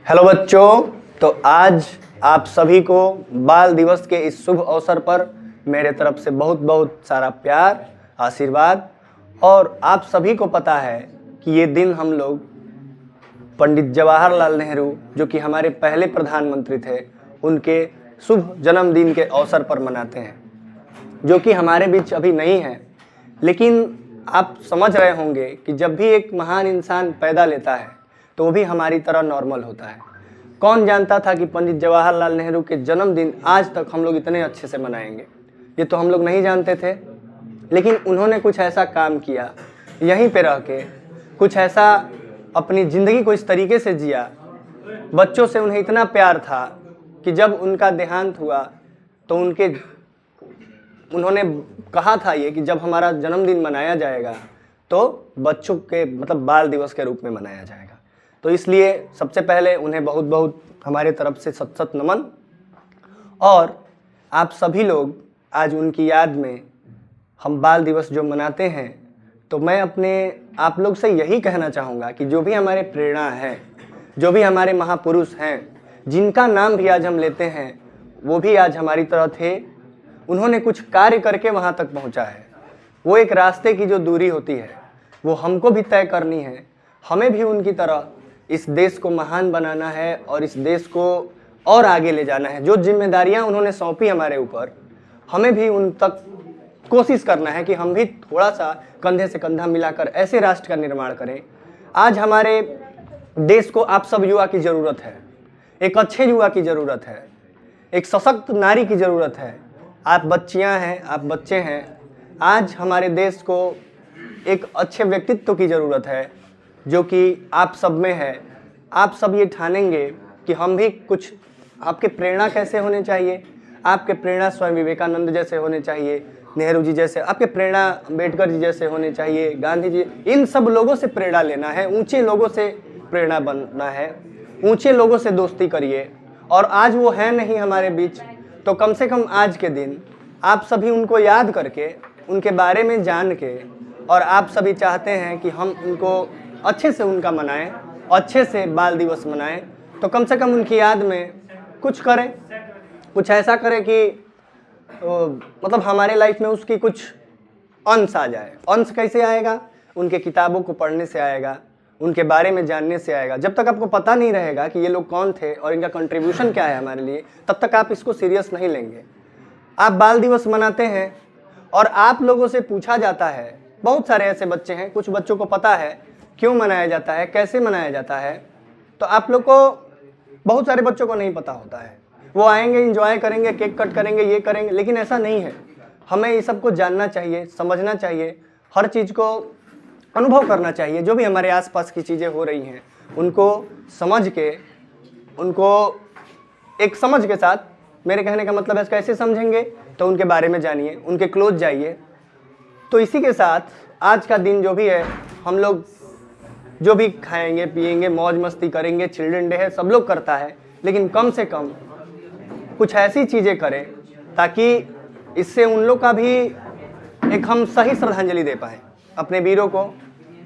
Hello बच्चों, तो आज आप सभी को बाल दिवस के इस शुभ अवसर पर मेरे तरफ से बहुत बहुत सारा प्यार, आशीर्वाद। और आप सभी को पता है कि ये दिन हम लोग पंडित जवाहरलाल नेहरू, जो कि हमारे पहले प्रधानमंत्री थे, उनके शुभ जन्मदिन के अवसर पर मनाते हैं, जो कि हमारे बीच अभी नहीं है। लेकिन आप समझ रहे होंगे कि जब भी एक महान इंसान पैदा लेता है तो वो भी हमारी तरह नॉर्मल होता है। कौन जानता था कि पंडित जवाहरलाल नेहरू के जन्मदिन आज तक हम लोग इतने अच्छे से मनाएंगे? ये तो हम लोग नहीं जानते थे। लेकिन उन्होंने कुछ ऐसा काम किया, यहीं पे रह के कुछ ऐसा अपनी ज़िंदगी को इस तरीके से जिया। बच्चों से उन्हें इतना प्यार था कि जब उनका देहांत हुआ तो उन्होंने कहा था ये कि जब हमारा जन्मदिन मनाया जाएगा तो बच्चों के मतलब बाल दिवस के रूप में मनाया जाएगा। तो इसलिए सबसे पहले उन्हें बहुत बहुत हमारे तरफ से सत सत नमन। और आप सभी लोग आज उनकी याद में हम बाल दिवस जो मनाते हैं, तो मैं अपने आप लोग से यही कहना चाहूँगा कि जो भी हमारे प्रेरणा है, जो भी हमारे महापुरुष हैं, जिनका नाम भी आज हम लेते हैं, वो भी आज हमारी तरह थे। उन्होंने कुछ कार्य करके वहाँ तक पहुँचा है। वो एक रास्ते की जो दूरी होती है वो हमको भी तय करनी है। हमें भी उनकी तरह इस देश को महान बनाना है और इस देश को और आगे ले जाना है। जो जिम्मेदारियां उन्होंने सौंपी हमारे ऊपर, हमें भी उन तक कोशिश करना है कि हम भी थोड़ा सा कंधे से कंधा मिलाकर ऐसे राष्ट्र का निर्माण करें। आज हमारे देश को आप सब युवा की ज़रूरत है, एक अच्छे युवा की ज़रूरत है, एक सशक्त नारी की ज़रूरत है। आप बच्चियाँ हैं, आप बच्चे हैं। आज हमारे देश को एक अच्छे व्यक्तित्व की ज़रूरत है जो कि आप सब में है। आप सब ये ठानेंगे कि हम भी कुछ, आपके प्रेरणा कैसे होने चाहिए? आपके प्रेरणा स्वयं विवेकानंद जैसे होने चाहिए, नेहरू जी जैसे, आपके प्रेरणा अम्बेडकर जी जैसे होने चाहिए, गांधी जी। इन सब लोगों से प्रेरणा लेना है, ऊंचे लोगों से प्रेरणा बनना है, ऊंचे लोगों से दोस्ती करिए। और आज वो है नहीं हमारे बीच, तो कम से कम आज के दिन आप सभी उनको याद करके, उनके बारे में जान के, और आप सभी चाहते हैं कि हम उनको अच्छे से उनका मनाएं, अच्छे से बाल दिवस मनाएं, तो कम से कम उनकी याद में कुछ करें, कुछ ऐसा करें कि मतलब हमारे लाइफ में उसकी कुछ अंश आ जाए। अंश कैसे आएगा? उनके किताबों को पढ़ने से आएगा, उनके बारे में जानने से आएगा। जब तक आपको पता नहीं रहेगा कि ये लोग कौन थे और इनका कंट्रीब्यूशन क्या है हमारे लिए, तब तक आप इसको सीरियस नहीं लेंगे। आप बाल दिवस मनाते हैं और आप लोगों से पूछा जाता है, बहुत सारे ऐसे बच्चे हैं, कुछ बच्चों को पता है क्यों मनाया जाता है, कैसे मनाया जाता है, तो आप लोग को, बहुत सारे बच्चों को नहीं पता होता है। वो आएंगे, एंजॉय करेंगे, केक कट करेंगे, ये करेंगे, लेकिन ऐसा नहीं है। हमें ये सबको जानना चाहिए, समझना चाहिए, हर चीज़ को अनुभव करना चाहिए। जो भी हमारे आसपास की चीज़ें हो रही हैं उनको समझ के, उनको एक समझ के साथ, मेरे कहने का मतलब है कैसे समझेंगे, तो उनके बारे में जानिए, उनके क्लोज जाइए। तो इसी के साथ आज का दिन जो भी है, हम लोग जो भी खाएंगे पिएंगे, मौज मस्ती करेंगे, चिल्ड्रन डे है, सब लोग करता है, लेकिन कम से कम कुछ ऐसी चीज़ें करें ताकि इससे उन लोग का भी एक हम सही श्रद्धांजलि दे पाएँ अपने वीरों को,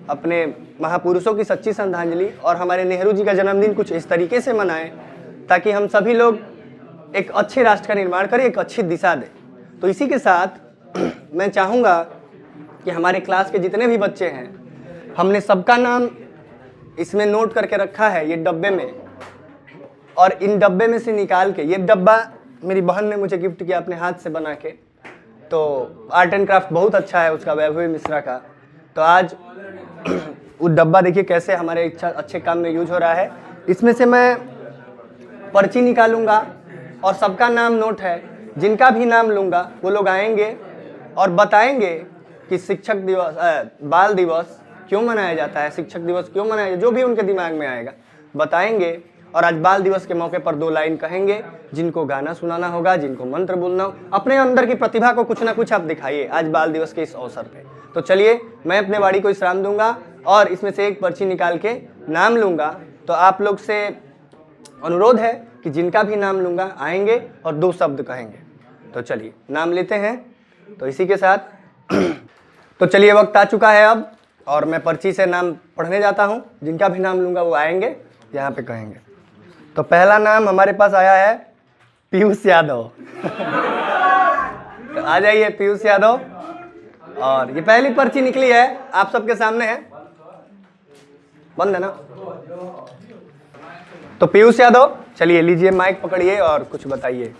अपने महापुरुषों की सच्ची श्रद्धांजलि। और हमारे नेहरू जी का जन्मदिन कुछ इस तरीके से मनाएं ताकि हम सभी लोग एक अच्छे राष्ट्र का निर्माण करें, एक अच्छी दिशा दें। तो इसी के साथ मैं चाहूँगा कि हमारे क्लास के जितने भी बच्चे हैं, हमने सबका नाम इसमें नोट करके रखा है ये डब्बे में, और इन डब्बे में से निकाल के, ये डब्बा मेरी बहन ने मुझे गिफ्ट किया अपने हाथ से बना के, तो आर्ट एंड क्राफ्ट बहुत अच्छा है उसका, वैभवी मिश्रा का। तो आज वो डब्बा देखिए कैसे हमारे अच्छे काम में यूज हो रहा है। इसमें से मैं पर्ची निकालूंगा और सबका नाम नोट है। जिनका भी नाम लूँगा वो लोग आएंगे और बताएंगे कि शिक्षक दिवस, बाल दिवस क्यों मनाया जाता है, शिक्षक दिवस क्यों मनाया, जो भी उनके दिमाग में आएगा बताएंगे। और आज बाल दिवस के मौके पर 2 लाइन कहेंगे। जिनको गाना सुनाना होगा, जिनको मंत्र बोलना हो, अपने अंदर की प्रतिभा को कुछ ना कुछ आप दिखाइए आज बाल दिवस के इस अवसर पे। तो चलिए, मैं अपने वाड़ी को विश्राम दूंगा और इसमें से एक पर्ची निकाल के नाम लूँगा। तो आप लोग से अनुरोध है कि जिनका भी नाम लूँगा आएंगे और 2 शब्द कहेंगे। तो चलिए नाम लेते हैं। तो इसी के साथ तो चलिए, वक्त आ चुका है अब, और मैं पर्ची से नाम पढ़ने जाता हूँ। जिनका भी नाम लूँगा वो आएंगे, यहाँ पे कहेंगे। तो पहला नाम हमारे पास आया है पीयूष यादव। तो आ जाइए पीयूष यादव। और ये पहली पर्ची निकली है, आप सबके सामने है, बंद है ना। तो पीयूष यादव, चलिए लीजिए माइक पकड़िए और कुछ बताइए।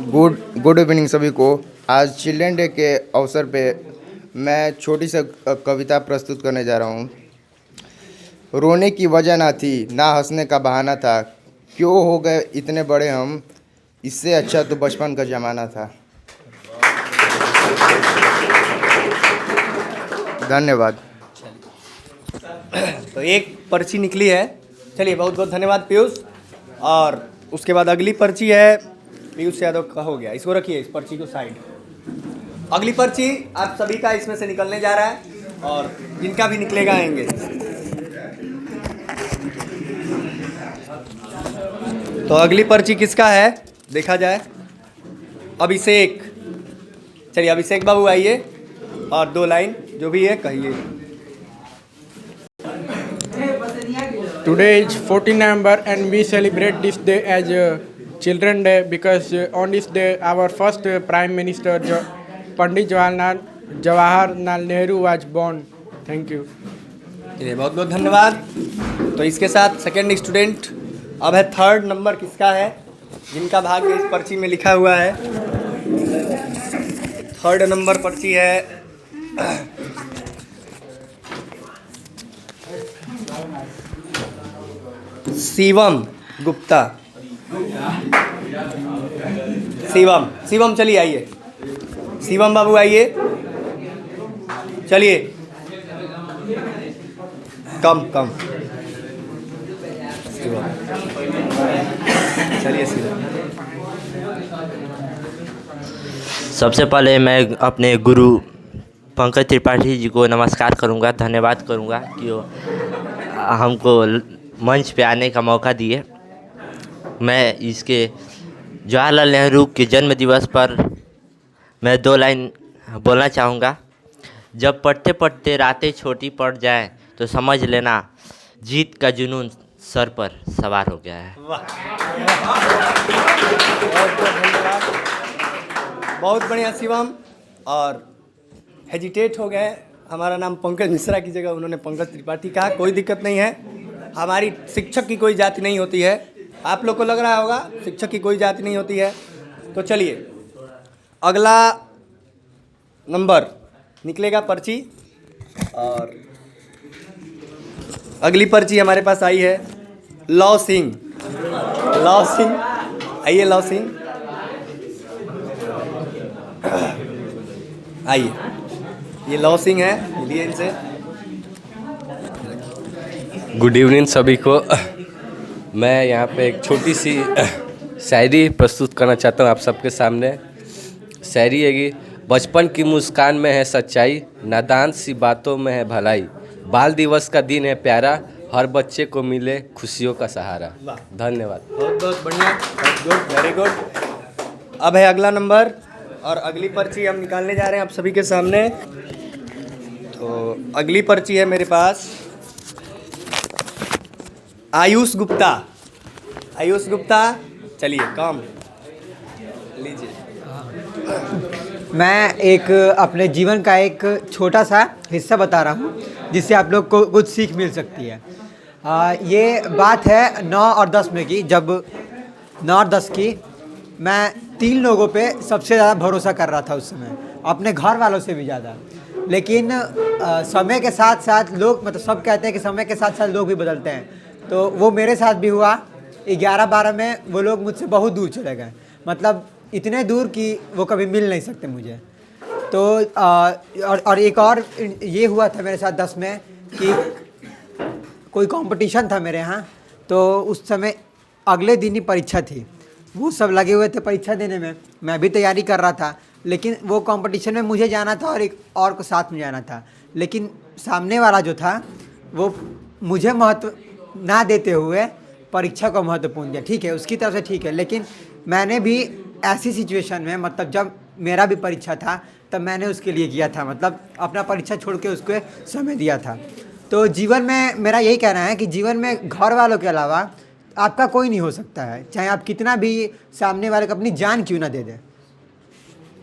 गुड इवनिंग सभी को। आज चिल्ड्रन डे के अवसर पे मैं छोटी सी कविता प्रस्तुत करने जा रहा हूँ। रोने की वजह ना थी, ना हंसने का बहाना था, क्यों हो गए इतने बड़े हम, इससे अच्छा तो बचपन का ज़माना था। धन्यवाद। तो एक पर्ची निकली है, चलिए बहुत बहुत धन्यवाद पीयूष। और उसके बाद अगली पर्ची है पीयूष यादव का, हो गया, इसको रखिए, इस पर्ची को साइड। अगली पर्ची आप सभी का इसमें से निकलने जा रहा है और जिनका भी निकलेगा आएंगे। तो अगली पर्ची किसका है देखा जाए। अभिषेक, चलिए अभिषेक बाबू आइए और 2 लाइन जो भी है कहिए। Today is 14 November and we celebrate this day as Children Day because on this day our first Prime Minister Pandit Jawaharlal Nehru was born. Thank you. चलिए बहुत बहुत धन्यवाद। तो इसके साथ सेकंड स्टूडेंट अब है, थर्ड नंबर किसका है, जिनका भाग्य इस पर्ची में लिखा हुआ है। थर्ड नंबर पर्ची है शिवम गुप्ता। शिवम चलिए आइए, शिवम बाबू आइए, चलिए कम शिवम, चलिए शिवम। सबसे पहले मैं अपने गुरु पंकज त्रिपाठी जी को नमस्कार करूंगा, धन्यवाद करूंगा कि वो हमको मंच पे आने का मौका दिए। मैं इसके जवाहरलाल नेहरू के जन्म दिवस पर मैं 2 लाइन बोलना चाहूँगा। जब पढ़ते पढ़ते रातें छोटी पड़ जाएं तो समझ लेना जीत का जुनून सर पर सवार हो गया है। बहुत बढ़िया शिवम। और हेजिटेट हो गए, हमारा नाम पंकज मिश्रा की जगह उन्होंने पंकज त्रिपाठी कहा, कोई दिक्कत नहीं है। हमारी शिक्षक की कोई जाति नहीं होती है, आप लोग को लग रहा होगा शिक्षक की कोई जाति नहीं होती है। तो चलिए अगला नंबर निकलेगा पर्ची, और अगली पर्ची हमारे पास आई है लव सिंह। आइए लव सिंह, आइए, ये लव सिंह है, मिलिए इनसे। गुड इवनिंग सभी को। मैं यहाँ पे एक छोटी सी शायरी प्रस्तुत करना चाहता हूँ आप सबके सामने। शायरी है कि बचपन की मुस्कान में है सच्चाई, नादान सी बातों में है भलाई, बाल दिवस का दिन है प्यारा, हर बच्चे को मिले खुशियों का सहारा। धन्यवाद। बहुत बहुत बढ़िया, गुड, वेरी गुड। अब है अगला नंबर और अगली पर्ची हम निकालने जा रहे हैं आप सभी के सामने। तो अगली पर्ची है मेरे पास आयुष गुप्ता। चलिए काम लीजिए। मैं एक अपने जीवन का एक छोटा सा हिस्सा बता रहा हूँ जिससे आप लोग को कुछ सीख मिल सकती है। ये बात है 9 और 10 में की, जब 9 और 10 की मैं 3 लोगों पे सबसे ज़्यादा भरोसा कर रहा था उस समय, अपने घर वालों से भी ज़्यादा। लेकिन समय के साथ साथ लोग, मतलब सब कहते हैं कि समय के साथ साथ लोग भी बदलते हैं, तो वो मेरे साथ भी हुआ। 11-12 में वो लोग मुझसे बहुत दूर चले गए, मतलब इतने दूर कि वो कभी मिल नहीं सकते मुझे। तो और एक और ये हुआ था मेरे साथ 10 में कि कोई कंपटीशन था मेरे यहाँ, तो उस समय अगले दिन ही परीक्षा थी, वो सब लगे हुए थे परीक्षा देने में, मैं भी तैयारी कर रहा था। लेकिन वो कंपटीशन में मुझे जाना था और एक और को साथ में जाना था, लेकिन सामने वाला जो था वो मुझे महत्व ना देते हुए परीक्षा को महत्वपूर्ण दिया। ठीक है, उसकी तरफ से ठीक है, लेकिन मैंने भी ऐसी सिचुएशन में, मतलब जब मेरा भी परीक्षा था तब मैंने उसके लिए किया था, मतलब अपना परीक्षा छोड़ के उसको समय दिया था। तो जीवन में मेरा यही कहना है कि जीवन में घर वालों के अलावा आपका कोई नहीं हो सकता है, चाहे आप कितना भी सामने वाले को अपनी जान क्यों ना दे दे।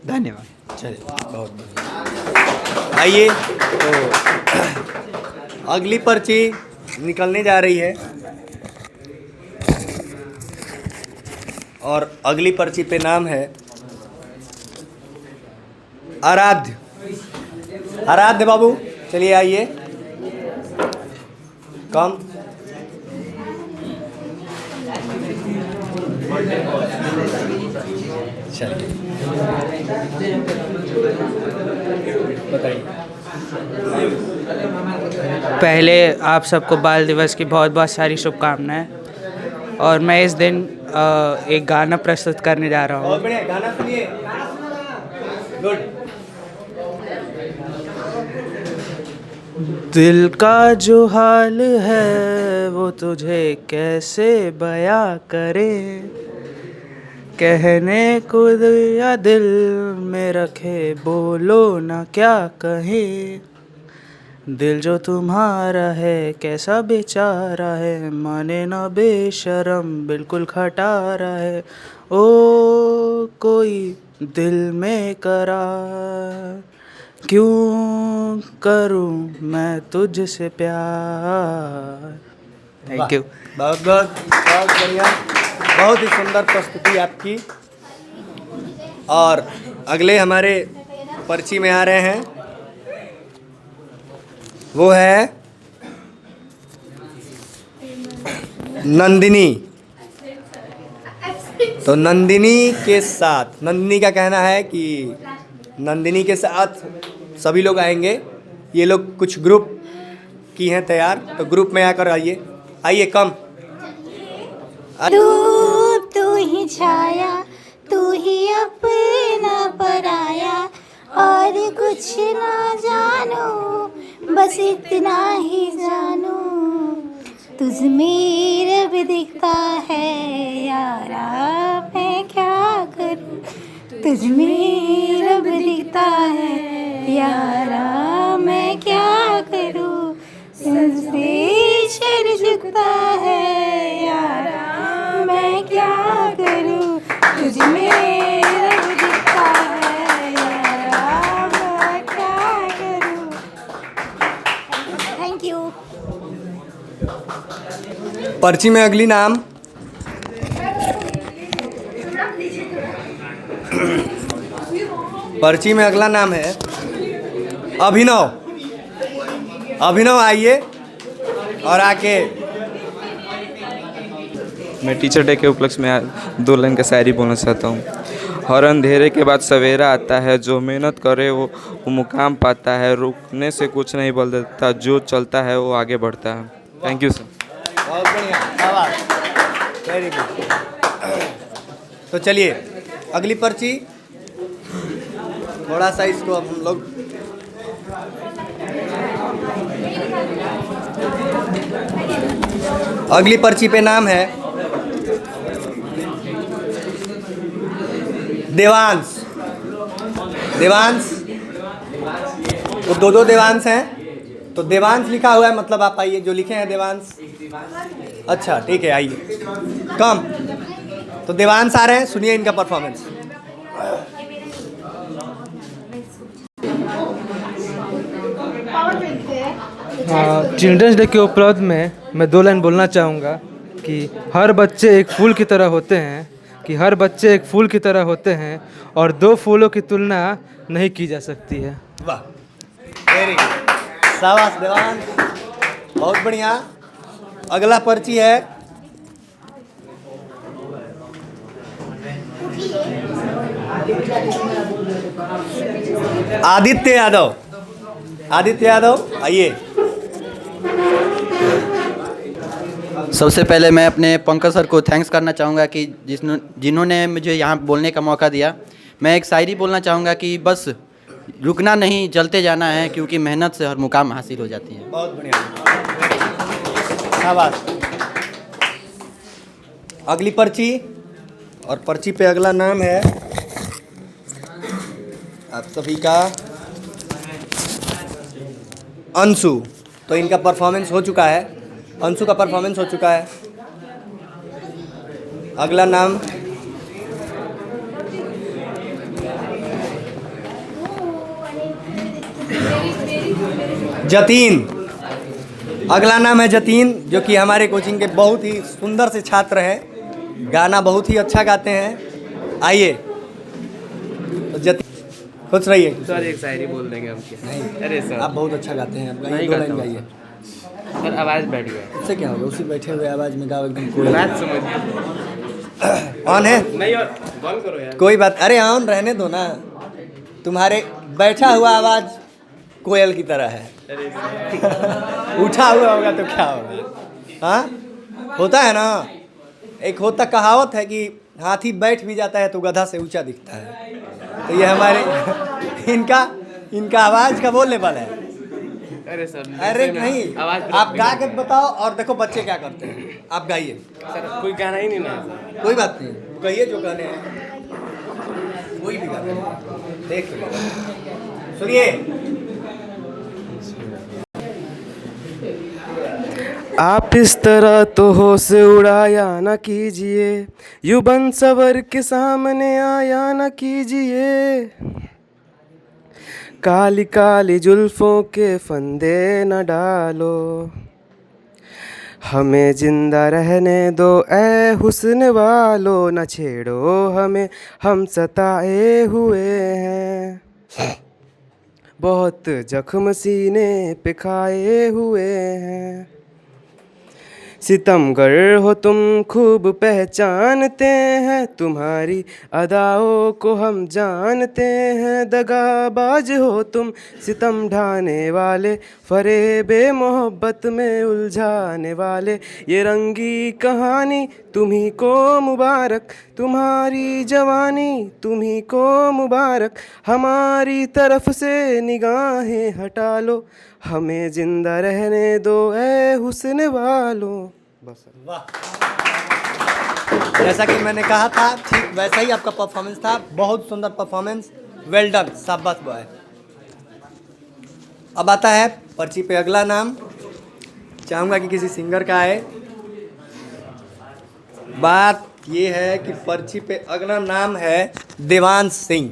धन्यवाद। चलिए बहुत बढ़िया। आइए तो अगली पर्ची निकलने जा रही है और अगली पर्ची पे नाम है आराध्य। आराध्य बाबू चलिए आइए। कम चलिए बताइए। पहले आप सबको बाल दिवस की बहुत बहुत सारी शुभकामनाएं। और मैं इस दिन एक गाना प्रस्तुत करने जा रहा हूँ। बहुत बढ़िया, गाना सुनिए। गुड। दिल का जो हाल है वो तुझे कैसे बयां करे, कहने को या दिल में रखे बोलो ना क्या कहे। दिल जो तुम्हारा है कैसा बेचारा है, माने ना बेशरम बिल्कुल खटारा है। ओ कोई दिल में करार, क्यों करूं मैं तुझसे प्यार। Thank you. बहुत बहुत बहुत बढ़िया, बहुत ही सुंदर प्रस्तुति आपकी। और अगले हमारे पर्ची में आ रहे हैं, वो है नंदिनी। तो नंदिनी के साथ, नंदिनी का कहना है कि नंदिनी के साथ सभी लोग आएंगे। ये लोग कुछ ग्रुप की हैं तैयार, तो ग्रुप में आकर आइए। आइए कम। धूप तू ही छाया, तू ही अपना पराया, और कुछ ना जानू बस इतना ही जानू, तुझ में रब दिखता है यारा मैं क्या करूं, तुझ में रब दिखता है यारा मैं क्या करूं, संसे शर झुकता है यारा मैं क्या करूं, तुझ में रब दिखता है यारा मैं क्या करूं। Thank you. पर्ची में अगली नाम पर्ची में अगला नाम है अभिनव। अभिनव आइए और आके। मैं टीचर डे के उपलक्ष्य में 2 लाइन का शायरी बोलना चाहता हूँ। हर अंधेरे के बाद सवेरा आता है, जो मेहनत करे वो मुकाम पाता है, रुकने से कुछ नहीं बदलता, जो चलता है वो आगे बढ़ता है। Thank you sir. बहुत बढ़िया, शाबाश, वेरी गुड। तो चलिए अगली पर्ची, थोड़ा सा इसको हम लोग अगली पर्ची पे नाम है देवांश। देवांश, वो दो देवांश हैं, तो देवांश लिखा हुआ है, मतलब आप आइए, जो लिखे हैं देवांश। अच्छा ठीक है, आइए कम। तो देवांश आ रहे हैं, सुनिए इनका परफॉर्मेंस। चिल्ड्रंस डे के उपलक्ष्य में मैं 2 लाइन बोलना चाहूँगा कि हर बच्चे एक फूल की तरह होते हैं, कि हर बच्चे एक फूल की तरह होते हैं और 2 फूलों की तुलना नहीं की जा सकती है। वाह, वेरी गुड, शाबाश देवांश, बहुत बढ़िया। अगला पर्ची है आदित्य यादव। आदित्य यादव आइए। सबसे पहले मैं अपने पंकज सर को थैंक्स करना चाहूँगा कि जिन्होंने मुझे यहाँ बोलने का मौका दिया। मैं एक शायरी बोलना चाहूँगा कि बस रुकना नहीं, चलते जाना है, क्योंकि मेहनत से हर मुकाम हासिल हो जाती है। बहुत बढ़िया, शाबाश। अगली पर्ची, और पर्ची पे अगला नाम है आप सभी का अंशु। तो इनका परफॉर्मेंस हो चुका है, अंशु का परफॉर्मेंस हो चुका है। अगला नाम जतीन। अगला नाम है जतीन, जो कि हमारे कोचिंग के बहुत ही सुंदर से छात्र हैं, गाना बहुत ही अच्छा गाते हैं। आइए तो जतीन खुश रहिए। सर एक शायरी बोल देंगे हम क्या? नहीं अरे सर आप बहुत अच्छा गाते हैं, आप गाइए, नहीं 2 लाइन गाता हूँ। गाइए। सर आवाज़ बैठ गया। उससे क्या होगा, उसी बैठे हुए आवाज़ में गाओ एकदम कोई बात समझ ऑन है। नहीं और बंद करो यार। कोई बात, अरे ऑन रहने दो ना। तुम्हारे बैठा हुआ आवाज़ कोयल की तरह है, उठा हुआ होगा तो क्या होगा। हाँ होता है ना, एक होता कहावत है कि हाथी बैठ भी जाता है तो गधा से ऊंचा दिखता है। तो ये हमारे इनका आवाज़ का बोलने वाला है। अरे सर अरे नहीं, आवाज़ आप गा के बताओ और देखो बच्चे क्या करते हैं। आप गाइए। सर कोई गाना ही नहीं ना सर। कोई बात नहीं, कहिए जो गाने हैं, कोई भी गाने हैं। देख सुनिए। आप इस तरह तो होश उड़ाया न कीजिए, यूं बन सवर के सामने आया न कीजिए। काली काली जुल्फों के फंदे न डालो, हमें जिंदा रहने दो ऐ हुस्न वालो। न छेड़ो हमें, हम सताए हुए हैं, बहुत जख्म सीने पे खाए हुए हैं। सितमगर हो तुम खूब पहचानते हैं, तुम्हारी अदाओं को हम जानते हैं। दगाबाज हो तुम सितम ढाने वाले, फरेबे मोहब्बत में उलझाने वाले। ये रंगी कहानी तुम्ही को मुबारक, तुम्हारी जवानी तुम्ही को मुबारक। हमारी तरफ से निगाहें हटा लो, हमें जिंदा रहने दो ऐ हुस्न वालो। बस वाह, जैसा कि मैंने कहा था ठीक वैसा ही आपका परफॉर्मेंस था। बहुत सुंदर परफॉर्मेंस, वेल डन, शाबाश बॉय। अब आता है पर्ची पे अगला नाम। चाहूँगा कि किसी सिंगर का आए। बात ये है कि पर्ची पे अगला नाम है देवांश सिंह।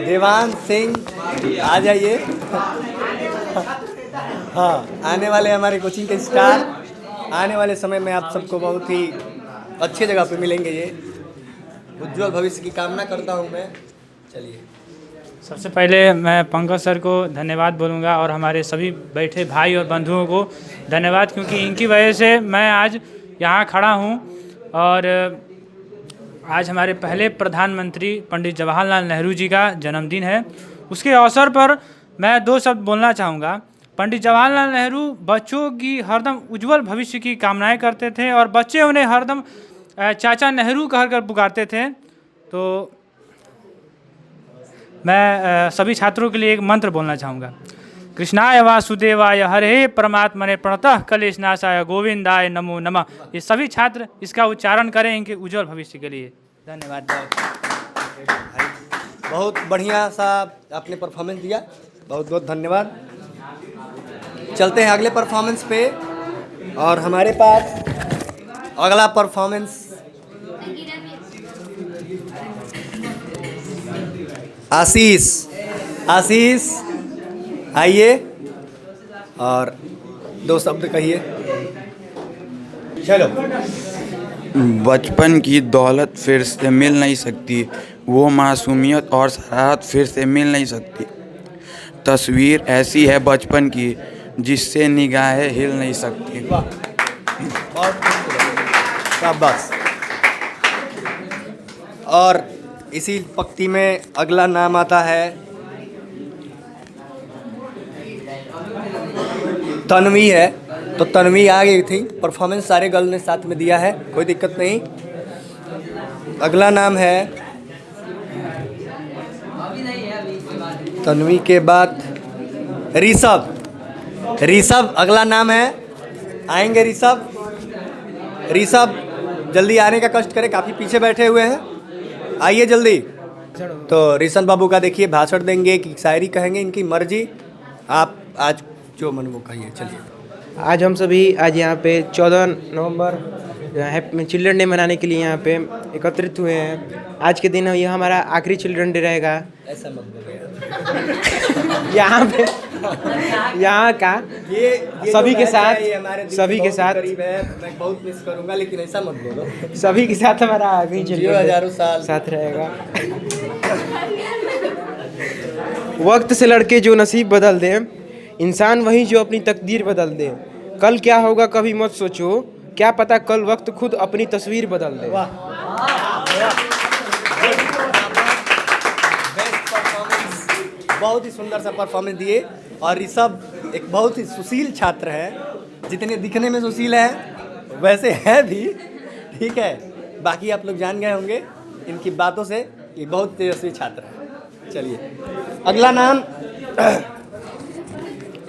देवांश सिंह आ जाइए। हाँ, आने वाले हमारे कोचिंग के स्टार, आने वाले समय में आप सबको बहुत ही अच्छी जगह पे मिलेंगे। ये उज्जवल भविष्य की कामना करता हूँ मैं। चलिए, सबसे पहले मैं पंकज सर को धन्यवाद बोलूँगा और हमारे सभी बैठे भाई और बंधुओं को धन्यवाद, क्योंकि इनकी वजह से मैं आज यहाँ खड़ा हूँ। और आज हमारे पहले प्रधानमंत्री पंडित जवाहरलाल नेहरू जी का जन्मदिन है। उसके अवसर पर मैं 2 शब्द बोलना चाहूँगा। पंडित जवाहरलाल नेहरू बच्चों की हरदम उज्जवल भविष्य की कामनाएं करते थे और बच्चे उन्हें हरदम चाचा नेहरू कहकर पुकारते थे। तो मैं सभी छात्रों के लिए एक मंत्र बोलना चाहूँगा। कृष्णाय वासुदेवाय हरे परमात्मने प्रणतः कलेशनाशाय गोविंदाय नमो नमः। ये सभी छात्र इसका उच्चारण करें इनके उज्जवल भविष्य के लिए। धन्यवाद। बहुत बढ़िया सा आपने परफॉर्मेंस दिया, बहुत बहुत धन्यवाद। चलते हैं अगले परफॉर्मेंस पे। और हमारे पास अगला परफॉर्मेंस आशीष। आशीष आइए और 2 शब्द कहिए। चलो। बचपन की दौलत फिर से मिल नहीं सकती, वो मासूमियत और शरारत फिर से मिल नहीं सकती। तस्वीर ऐसी है बचपन की जिससे निगाहें हिल नहीं सकती। शाबाश। और इसी पंक्ति में अगला नाम आता है तन्वी है। तो तन्वी आ गई थी, परफॉर्मेंस सारे गर्ल ने साथ में दिया है, कोई दिक्कत नहीं। अगला नाम है तन्वी के बाद ऋषभ। ऋषभ अगला नाम है, आएंगे ऋषभ। ऋषभ जल्दी आने का कष्ट करें, काफ़ी पीछे बैठे हुए हैं, आइए जल्दी। तो ऋषभ बाबू का देखिए भाषण देंगे कि शायरी कहेंगे, इनकी मर्जी। आप आज जो मन वो कहिए। चलिए। आज हम सभी आज यहाँ पे 14 नवंबर चिल्ड्रन डे मनाने के लिए यहाँ पे एकत्रित हुए हैं। आज के दिन यह हमारा आखिरी चिल्ड्रन डे रहेगा। ऐसा मत बोलो यहाँ पे यहाँ का ये सभी के साथ सभी के साथ करीब है, मैं बहुत मिस करूंगा, लेकिन ऐसा मत बोलो। सभी के साथ हमारा आखिरी चिल्ड्रन हजारों साल साथ रहेगा। वक्त से लड़के जो नसीब बदल दे, इंसान वही जो अपनी तकदीर बदल दे। कल क्या होगा कभी मत सोचो, क्या पता कल वक्त खुद अपनी तस्वीर बदल दे। बहुत ही सुंदर सा परफॉर्मेंस दिए। और ऋषभ एक बहुत ही सुशील छात्र है, जितने दिखने में सुशील है वैसे है भी, ठीक है। बाकी आप लोग जान गए होंगे इनकी बातों से, ये बहुत तेजस्वी छात्र है। चलिए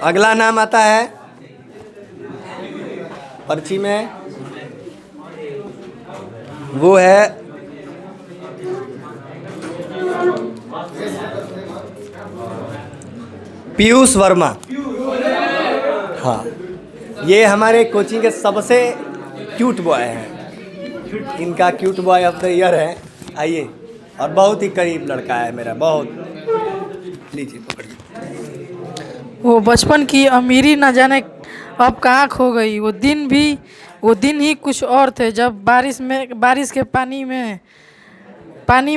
अगला नाम आता है पर्ची में, वो है पीयूष वर्मा। हाँ, ये हमारे कोचिंग के सबसे क्यूट बॉय हैं। इनका cute boy of the year है। आइए, और बहुत ही करीब लड़का है मेरा, बहुत। लीजिए पकड़िए। वो बचपन की अमीरी न जाने अब कहाँ खो गई। वो दिन ही कुछ और थे, जब बारिश के पानी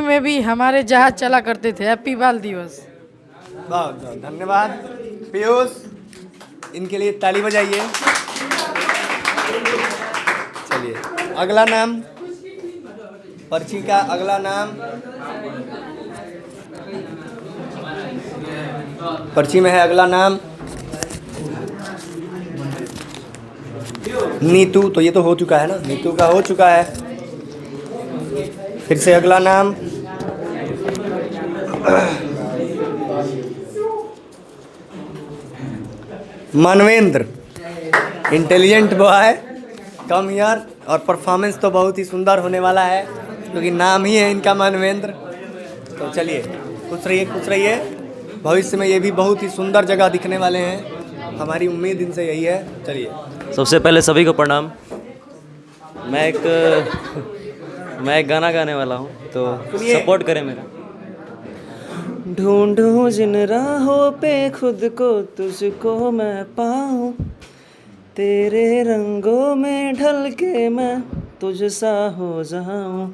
में भी हमारे जहाज चला करते थे। हैप्पी बाल दिवस। बहुत बहुत धन्यवाद पीयूष, इनके लिए ताली बजाइए। चलिए अगला नाम, पर्ची का अगला नाम, पर्ची में है अगला नाम नीतू। तो ये तो हो चुका है ना, नीतू का हो चुका है। फिर से अगला नाम Manvendra. Intelligent boy, come here. और परफॉर्मेंस तो बहुत ही सुंदर होने वाला है, क्योंकि नाम ही है इनका मानवेंद्र। तो चलिए खुश रहिए। भविष्य में ये भी बहुत ही सुंदर जगह दिखने वाले हैं, हमारी उम्मीद इनसे यही है। चलिए। सबसे पहले सभी को प्रणाम। मैं एक गाना गाने वाला हूँ, तो सपोर्ट करें मेरा। ढूंढूं जिन राहों पे खुद को, तुझको मैं पाऊं, तेरे रंगों में ढल के मैं तुझ सा हो जाऊं।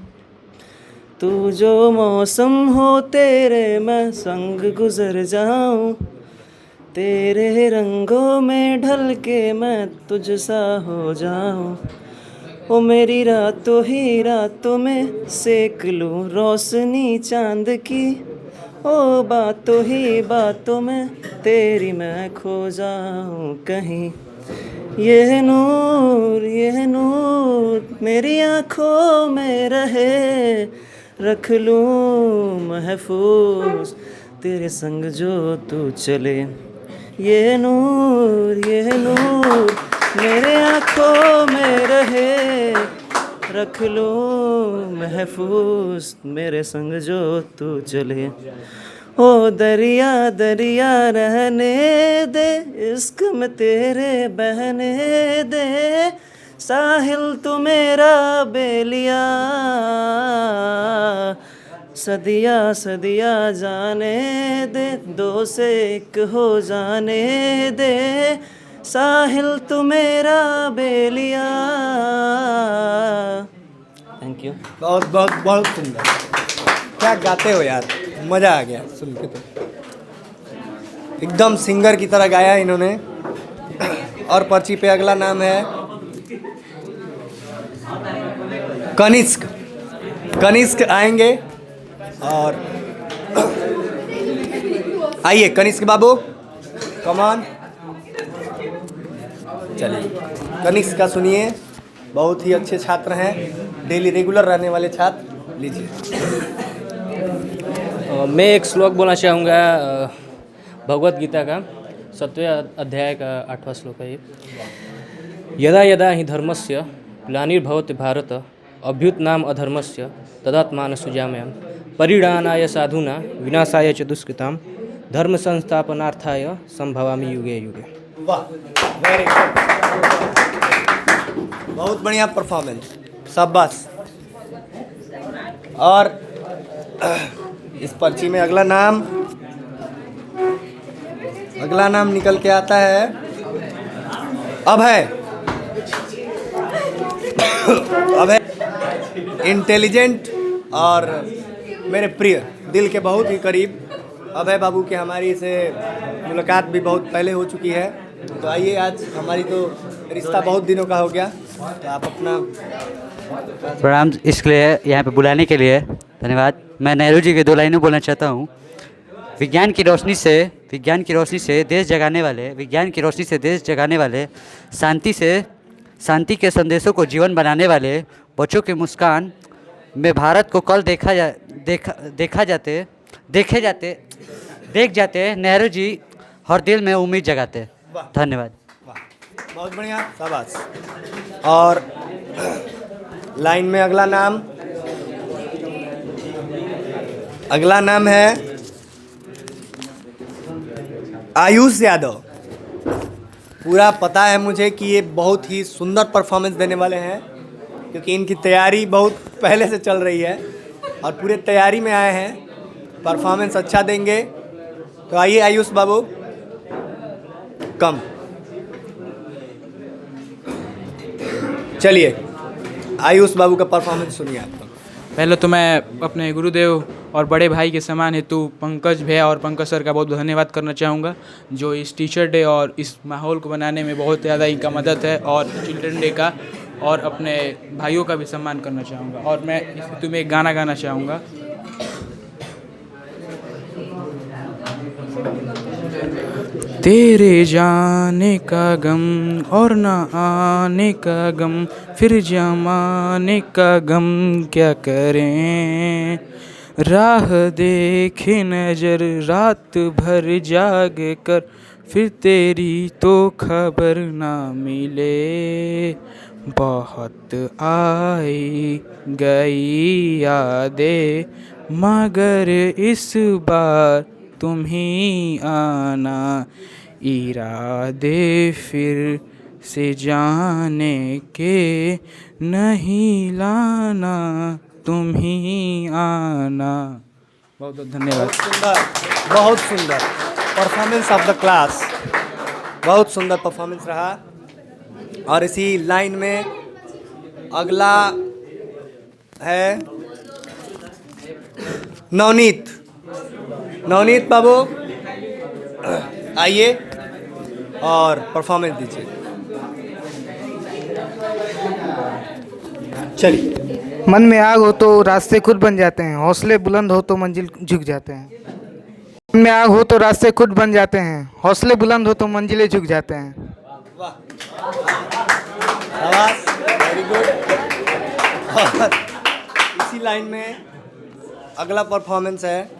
तू जो मौसम हो तेरे मैं संग गुजर जाऊं, तेरे रंगों में ढल के मैं तुझ सा हो जाऊं। ओ मेरी रातों ही रातों में सेक लूं रोशनी चांद की, ओ बातों ही बातों में तेरी मैं खो जाऊं कहीं। ये नूर मेरी आँखों में रहे, रख लूं महफूज तेरे संग जो तू चले। ये नूर मेरे आँखों में रहे, रख लूं महफूज मेरे संग जो तू चले। ओ दरिया दरिया रहने दे, इश्क में तेरे बहने दे, साहिल तू मेरा बेलिया, सदिया सदिया जाने दे, दो से एक हो जाने दे, साहिल तू मेरा बेलिया। Thank you. बहुत बहुत बहुत सुंदर, क्या गाते हो यार, मज़ा आ गया सुन के। तो एकदम सिंगर की तरह गाया इन्होंने। और पर्ची पे अगला नाम है कनिष्क। कनिष्क आएंगे, और आइए कनिष्क बाबू, कम ऑन। चलिए कनिष्क का सुनिए, बहुत ही अच्छे छात्र हैं, डेली रेगुलर रहने वाले छात्र। लीजिए। मैं एक श्लोक बोलना चाहूँगा भगवत गीता का 7वें अध्याय का 8वां श्लोक है ये। यदा यदा हि धर्मस्य ग्लानिर्भवति भारत, अभ्युत्थानम् अधर्मस्य तदात्मानं सृजाम्यहम्, परिणानाय साधूनां विनाशाय च दुष्कृतां, धर्म संस्थापनार्थाय संभवामि युगे युगे। वाह, वेरी गुड, बहुत बढ़िया परफॉर्मेंस, शाबाश। और इस पर्ची में अगला नाम निकल के आता है अभय, इंटेलिजेंट और मेरे प्रिय, दिल के बहुत ही करीब अभय बाबू की हमारी से मुलाकात भी बहुत पहले हो चुकी है। तो आइए, आज हमारी तो रिश्ता बहुत दिनों का हो गया, तो आप अपना प्रणाम इसके लिए यहाँ पे बुलाने के लिए धन्यवाद। मैं नेहरू जी के 2 लाइनें बोलना चाहता हूँ। विज्ञान की रोशनी से देश जगाने वाले, शांति के संदेशों को जीवन बनाने वाले, बच्चों की मुस्कान में भारत को कल देख जाते नेहरू जी हर दिल में उम्मीद जगाते। धन्यवाद। बहुत बढ़िया, शाबाश। और लाइन में अगला नाम है आयुष यादव। पूरा पता है मुझे कि ये बहुत ही सुंदर परफॉर्मेंस देने वाले हैं, क्योंकि इनकी तैयारी बहुत पहले से चल रही है और पूरे तैयारी में आए हैं, परफॉर्मेंस अच्छा देंगे। तो आइए आयुष बाबू, कम चलिए आयुष बाबू का परफॉर्मेंस सुनिए आप। पहले तो मैं अपने गुरुदेव और बड़े भाई के समान हेतु पंकज भैया और पंकज सर का बहुत धन्यवाद करना चाहूँगा, जो इस टीचर डे और इस माहौल को बनाने में बहुत ज़्यादा इनका मदद है, और चिल्ड्रन डे का और अपने भाइयों का भी सम्मान करना चाहूँगा। और मैं इस ऋतु में एक गाना गाना चाहूँगा। तेरे जाने का गम और न आने का गम, फिर जमाने का गम क्या करें, राह देखे नजर रात भर जाग कर, फिर तेरी तो खबर ना मिले, बहुत आई गई यादें मगर इस बार तुम ही आना, इरादे फिर से जाने के नहीं लाना, तुम ही आना। बहुत बहुत धन्यवाद। बहुत सुंदर परफॉर्मेंस ऑफ द क्लास, बहुत सुंदर परफॉर्मेंस रहा। और इसी लाइन में अगला है नवनीत बाबू, आइए और परफॉर्मेंस दीजिए। चलिए। मन में आग हो तो रास्ते खुद बन जाते हैं, हौसले बुलंद हो तो मंजिल झुक जाते हैं। मन में आग हो तो रास्ते खुद बन जाते हैं, हौसले बुलंद हो तो मंजिलें झुक जाते हैं। शाबाश, वेरी गुड। और इसी लाइन में अगला परफॉर्मेंस है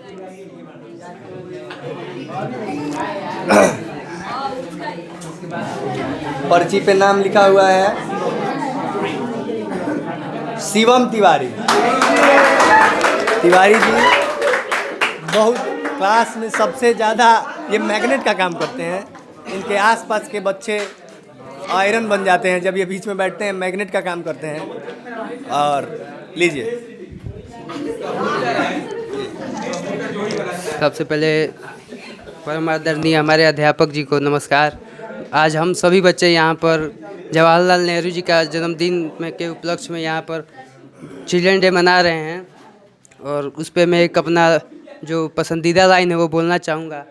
पर्ची पे नाम लिखा हुआ है शिवम तिवारी जी। बहुत क्लास में सबसे ज़्यादा ये मैग्नेट का काम करते हैं। इनके आसपास के बच्चे आयरन बन जाते हैं जब ये बीच में बैठते हैं, मैग्नेट का काम करते हैं। और लीजिए। सबसे पहले परम आदरणीय हमारे अध्यापक जी को नमस्कार। आज हम सभी बच्चे यहाँ पर जवाहरलाल नेहरू जी का जन्मदिन के उपलक्ष्य में यहाँ पर चिल्ड्रन डे मना रहे हैं, और उस पर मैं एक अपना जो पसंदीदा लाइन है वो बोलना चाहूँगा।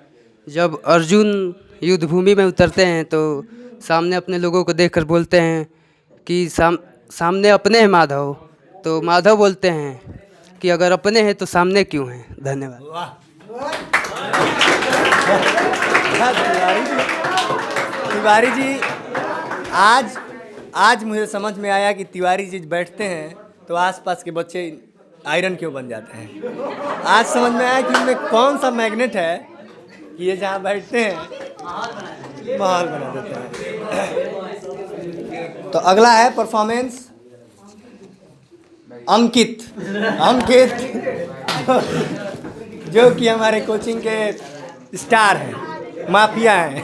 जब अर्जुन युद्ध भूमि में उतरते हैं तो सामने अपने लोगों को देखकर बोलते हैं कि सामने अपने हैं माधव, तो माधव बोलते हैं कि अगर अपने हैं तो सामने क्यों हैं। धन्यवाद। तिवारी जी, आज मुझे समझ में आया कि तिवारी जी बैठते हैं तो आसपास के बच्चे आयरन क्यों बन जाते हैं। आज समझ में आया कि उनमें कौन सा मैग्नेट है कि ये जहाँ बैठते हैं माहौल बना देते हैं। तो अगला है परफॉर्मेंस अंकित जो कि हमारे कोचिंग के स्टार हैं, माफिया हैं।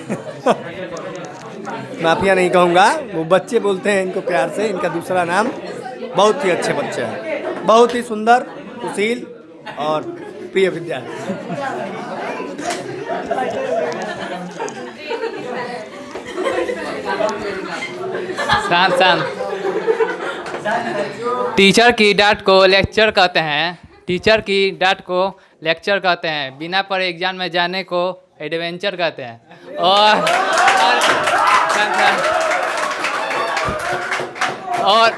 माफिया नहीं कहूँगा, वो बच्चे बोलते हैं इनको प्यार से, इनका दूसरा नाम। बहुत ही अच्छे बच्चे हैं, बहुत ही सुंदर, सुशील और प्रिय विद्यार्थी। शांत शांत। टीचर की डांट को लेक्चर कहते हैं, टीचर की डांट को लेक्चर कहते हैं, बिना पढ़े एग्जाम में जाने को एडवेंचर कहते हैं।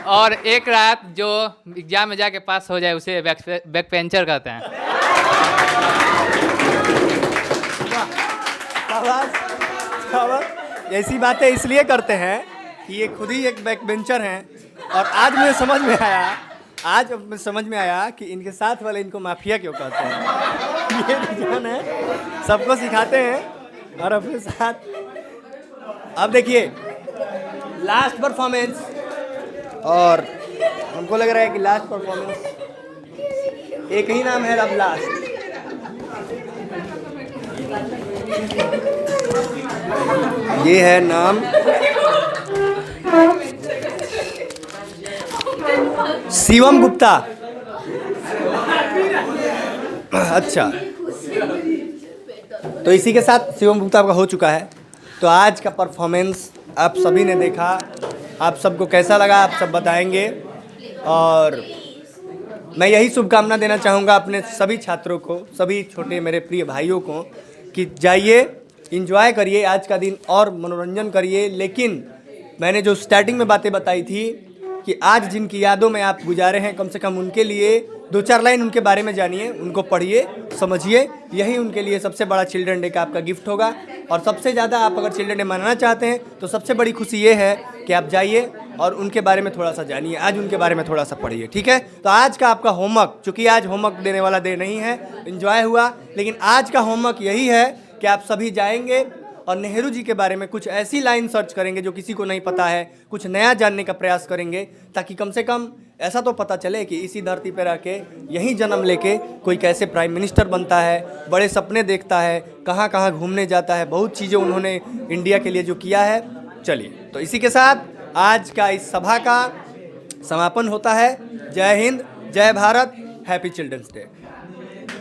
और एक रात जो एग्जाम में जाके पास हो जाए उसे बैक पेंचर कहते हैं। ऐसी बातें इसलिए करते हैं कि ये खुद ही एक बैक बेंचर हैं। और आज मुझे समझ में आया कि इनके साथ वाले इनको माफिया क्यों कहते हैं। ये रीजन है, सबको सिखाते हैं और अपने साथ। अब देखिए लास्ट परफॉर्मेंस, और हमको लग रहा है कि लास्ट परफॉर्मेंस एक ही नाम है, अब लास्ट। ये है नाम शिवम गुप्ता। अच्छा, तो इसी के साथ शिवम गुप्ता का हो चुका है। तो आज का परफॉर्मेंस आप सभी ने देखा, आप सबको कैसा लगा आप सब बताएंगे। और मैं यही शुभकामना देना चाहूँगा अपने सभी छात्रों को, सभी छोटे मेरे प्रिय भाइयों को, कि जाइए एंजॉय करिए आज का दिन और मनोरंजन करिए। लेकिन मैंने जो स्टार्टिंग में बातें बताई थी कि आज जिनकी यादों में आप गुजारे हैं, कम से कम उनके लिए 2-4 लाइन उनके बारे में जानिए, उनको पढ़िए, समझिए। यही उनके लिए सबसे बड़ा चिल्ड्रन डे का आपका गिफ्ट होगा। और सबसे ज़्यादा आप अगर चिल्ड्रन डे मनाना चाहते हैं तो सबसे बड़ी खुशी ये है कि आप जाइए और उनके बारे में थोड़ा सा जानिए, आज उनके बारे में थोड़ा सा पढ़िए, ठीक है। तो आज का आपका होमवर्क, चूँकि आज होमवर्क देने वाला डे नहीं है, एंजॉय हुआ, लेकिन आज का होमवर्क यही है कि आप सभी जाएंगे और नेहरू जी के बारे में कुछ ऐसी लाइन सर्च करेंगे जो किसी को नहीं पता है, कुछ नया जानने का प्रयास करेंगे, ताकि कम से कम ऐसा तो पता चले कि इसी धरती पर आके यहीं जन्म लेके कोई कैसे प्राइम मिनिस्टर बनता है, बड़े सपने देखता है, कहाँ कहाँ घूमने जाता है, बहुत चीज़ें उन्होंने इंडिया के लिए जो किया है। चलिए, तो इसी के साथ आज का इस सभा का समापन होता है। जय हिंद, जय भारत, हैप्पी चिल्ड्रंस डे।